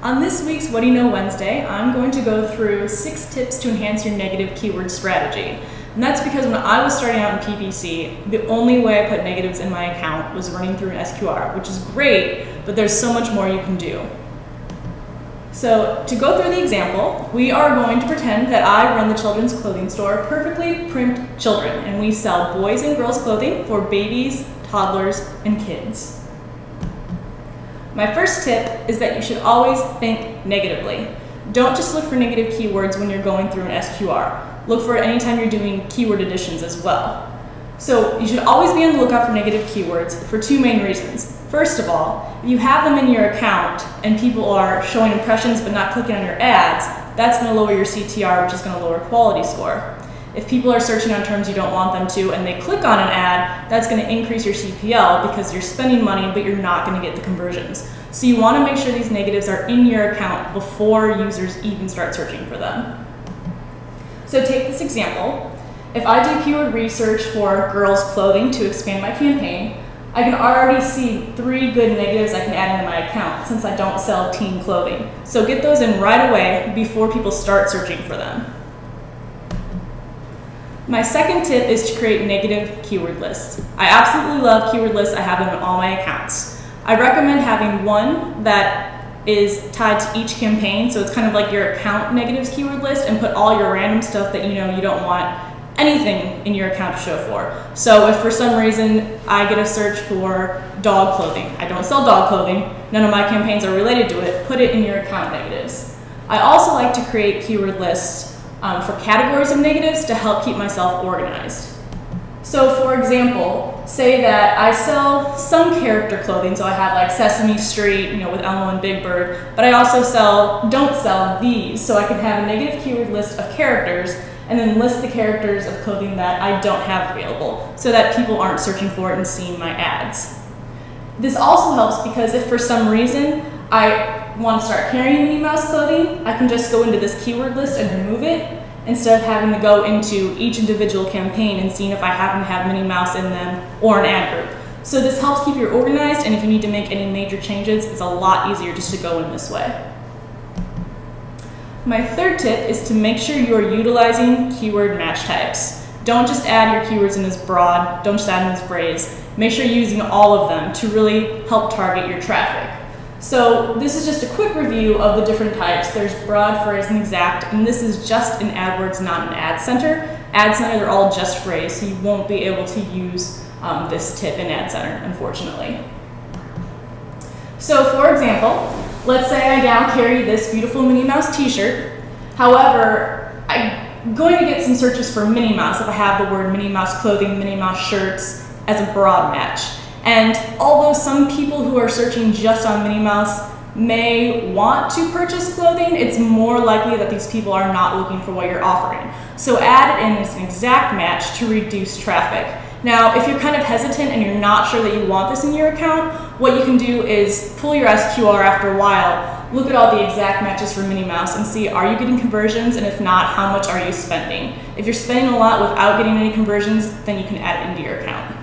On this week's Whaddya'know Wednesday, I'm going to go through 6 tips to enhance your negative keyword strategy. And that's because when I was starting out in PPC, the only way I put negatives in my account was running through an SQR, which is great, but there's so much more you can do. So to go through the example, we are going to pretend that I run the children's clothing store, Perfectly Primped Children, and we sell boys and girls clothing for babies, toddlers, and kids. My first tip is that you should always think negatively. Don't just look for negative keywords when you're going through an SQR. Look for it anytime you're doing keyword additions as well. So you should always be on the lookout for negative keywords for 2 main reasons. First of all, if you have them in your account and people are showing impressions but not clicking on your ads, that's going to lower your CTR, which is going to lower quality score. If people are searching on terms you don't want them to and they click on an ad, that's going to increase your CPL because you're spending money but you're not going to get the conversions. So you want to make sure these negatives are in your account before users even start searching for them. So take this example. If I do keyword research for girls clothing to expand my campaign, I can already see 3 good negatives I can add into my account since I don't sell teen clothing. So get those in right away before people start searching for them. My second tip is to create negative keyword lists. I absolutely love keyword lists. I have them in all my accounts. I recommend having one that is tied to each campaign, so it's kind of like your account negatives keyword list, and put all your random stuff that you know you don't want anything in your account to show for. So if for some reason I get a search for dog clothing, I don't sell dog clothing, none of my campaigns are related to it, put it in your account negatives. I also like to create keyword lists for categories of negatives to help keep myself organized. So for example, say that I sell some character clothing, so I have like Sesame Street, with Elmo and Big Bird, but I also don't sell these, so I can have a negative keyword list of characters and then list the characters of clothing that I don't have available so that people aren't searching for it and seeing my ads. This also helps because if for some reason I want to start carrying Minnie Mouse clothing, I can just go into this keyword list and remove it instead of having to go into each individual campaign and seeing if I happen to have Minnie Mouse in them or an ad group. So this helps keep you organized, and if you need to make any major changes, it's a lot easier just to go in this way. My third tip is to make sure you are utilizing keyword match types. Don't just add your keywords in this broad, don't just add them as phrase. Make sure you're using all of them to really help target your traffic. So this is just a quick review of the different types. There's broad, phrase, and exact, and this is just in AdWords, not in Ad Center. Ad Center, they're all just phrase, so you won't be able to use this tip in Ad Center, unfortunately. So for example, let's say I now carry this beautiful Minnie Mouse t-shirt. However, I'm going to get some searches for Minnie Mouse if I have the word Minnie Mouse clothing, Minnie Mouse shirts as a broad match. And although some people who are searching just on Minnie Mouse may want to purchase clothing, it's more likely that these people are not looking for what you're offering. So add it in as an exact match to reduce traffic. Now, if you're kind of hesitant and you're not sure that you want this in your account, what you can do is pull your SQR after a while, look at all the exact matches for Minnie Mouse and see, are you getting conversions? And if not, how much are you spending? If you're spending a lot without getting any conversions, then you can add it into your account.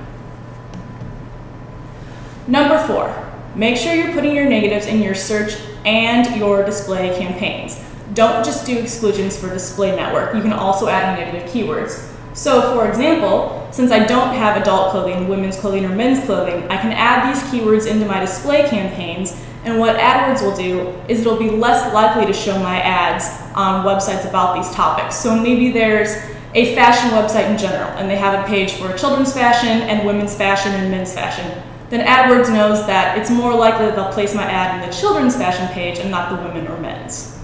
Number 4, make sure you're putting your negatives in your search and your display campaigns. Don't just do exclusions for display network. You can also add in negative keywords. So for example, since I don't have adult clothing, women's clothing, or men's clothing, I can add these keywords into my display campaigns, and what AdWords will do is it'll be less likely to show my ads on websites about these topics. So maybe there's a fashion website in general, and they have a page for children's fashion and women's fashion and men's fashion. Then AdWords knows that it's more likely that they'll place my ad in the children's fashion page and not the women or men's.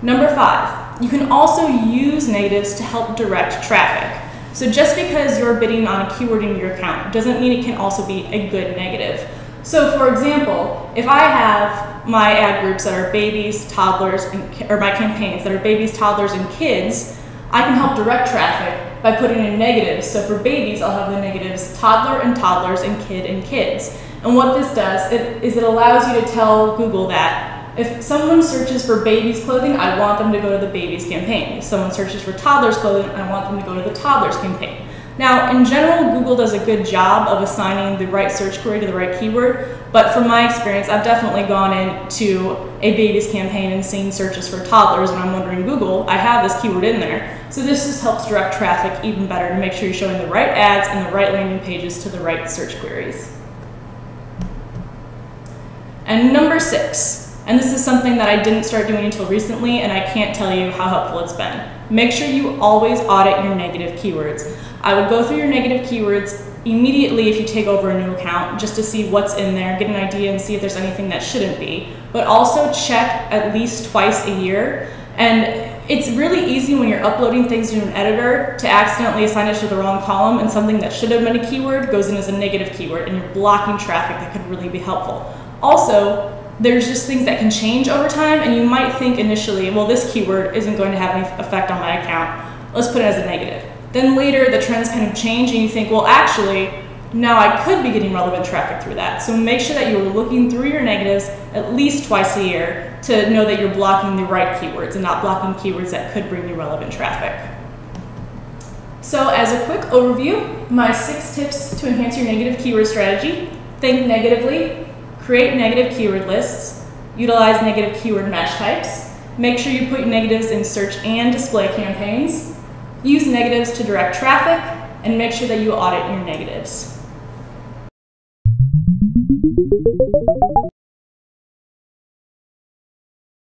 Number 5, you can also use negatives to help direct traffic. So just because you're bidding on a keyword in your account doesn't mean it can also be a good negative. So for example, if I have my ad groups that are babies, toddlers, or my campaigns that are babies, toddlers, and kids, I can help direct traffic by putting in negatives. So for babies, I'll have the negatives toddler and toddlers and kids. And what this does is it allows you to tell Google that if someone searches for babies clothing, I want them to go to the babies campaign. If someone searches for toddlers clothing, I want them to go to the toddlers campaign. Now, in general, Google does a good job of assigning the right search query to the right keyword, but from my experience, I've definitely gone into a babies campaign and seen searches for toddlers, and I'm wondering, Google, I have this keyword in there. So this just helps direct traffic even better to make sure you're showing the right ads and the right landing pages to the right search queries. And number 6, and this is something that I didn't start doing until recently, and I can't tell you how helpful it's been. Make sure you always audit your negative keywords. I would go through your negative keywords immediately if you take over a new account, just to see what's in there, get an idea and see if there's anything that shouldn't be. But also check at least twice a year. And it's really easy when you're uploading things to an editor to accidentally assign it to the wrong column, and something that should have been a keyword goes in as a negative keyword, and you're blocking traffic that could really be helpful. Also, there's just things that can change over time, and you might think initially, well, this keyword isn't going to have any effect on my account. Let's put it as a negative. Then later, the trends kind of change, and you think, well, actually, now I could be getting relevant traffic through that. So make sure that you're looking through your negatives at least twice a year to know that you're blocking the right keywords and not blocking keywords that could bring you relevant traffic. So as a quick overview, my 6 tips to enhance your negative keyword strategy: think negatively, create negative keyword lists, utilize negative keyword match types, make sure you put your negatives in search and display campaigns, use negatives to direct traffic, and make sure that you audit your negatives.